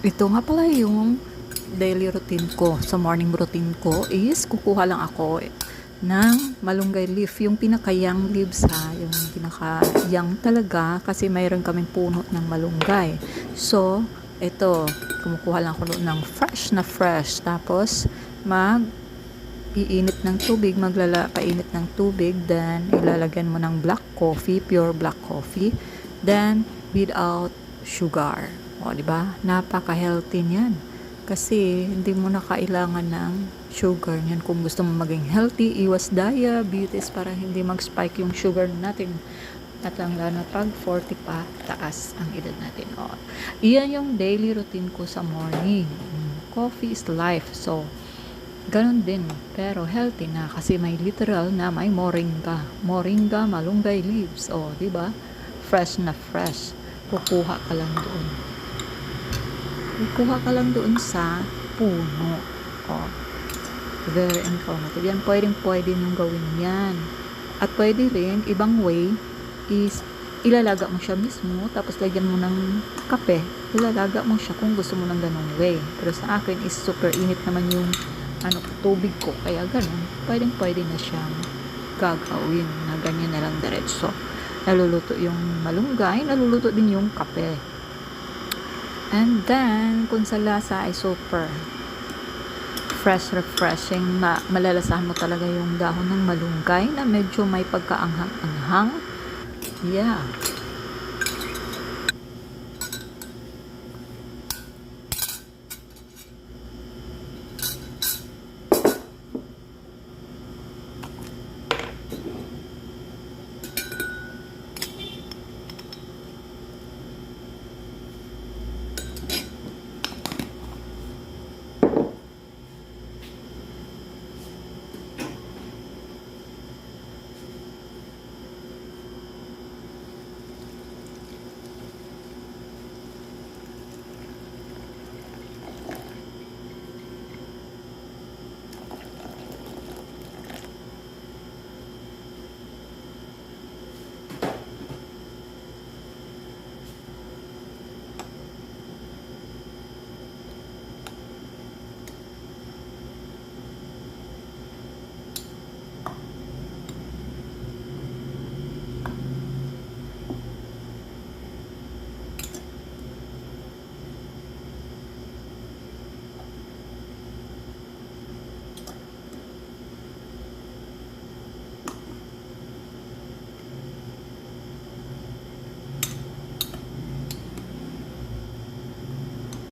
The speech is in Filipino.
Ito nga pala yung daily routine ko. Sa morning routine ko is kukuha lang ako ng malunggay leaf. Yung pinaka-young leaves ha. Yung pinaka-young talaga kasi mayroon kaming puno ng malunggay. So, ito. Kumukuha lang ako ng fresh na fresh. Tapos, iinit ng tubig, painit ng tubig, then ilalagyan mo ng black coffee, pure black coffee, then without sugar. O, di ba? Napaka-healthy niyan. Kasi hindi mo na kailangan ng sugar niyan kung gusto mo maging healthy, iwas diabetes para hindi mag-spike yung sugar natin. At ang lalo pag 40 pa, taas ang edad natin. O, iyan yung daily routine ko sa morning. Coffee is life. So, ganun din, pero healthy na kasi may literal na may moringa. Moringa, malunggay leaves. O, di ba? Fresh na fresh. Kukuha ka lang doon. Kukuha ka lang doon sa puno. O, very informative. Yan, pwede nung gawin yan. At pwede rin, ibang way, is ilalaga mo siya mismo, tapos lagyan mo ng kape. Ilalaga mo siya kung gusto mo ng ganong way. Pero sa akin is super init naman yung tubig ko. Kaya ganun, pwede na siyang gagawin na ganyan na lang diretso. Naluluto yung malunggay, naluluto din yung kape. And then, kung sa lasa ay super fresh, refreshing, malalasahan mo talaga yung dahon ng malunggay na medyo may pagkaanghang-anghang. Yeah.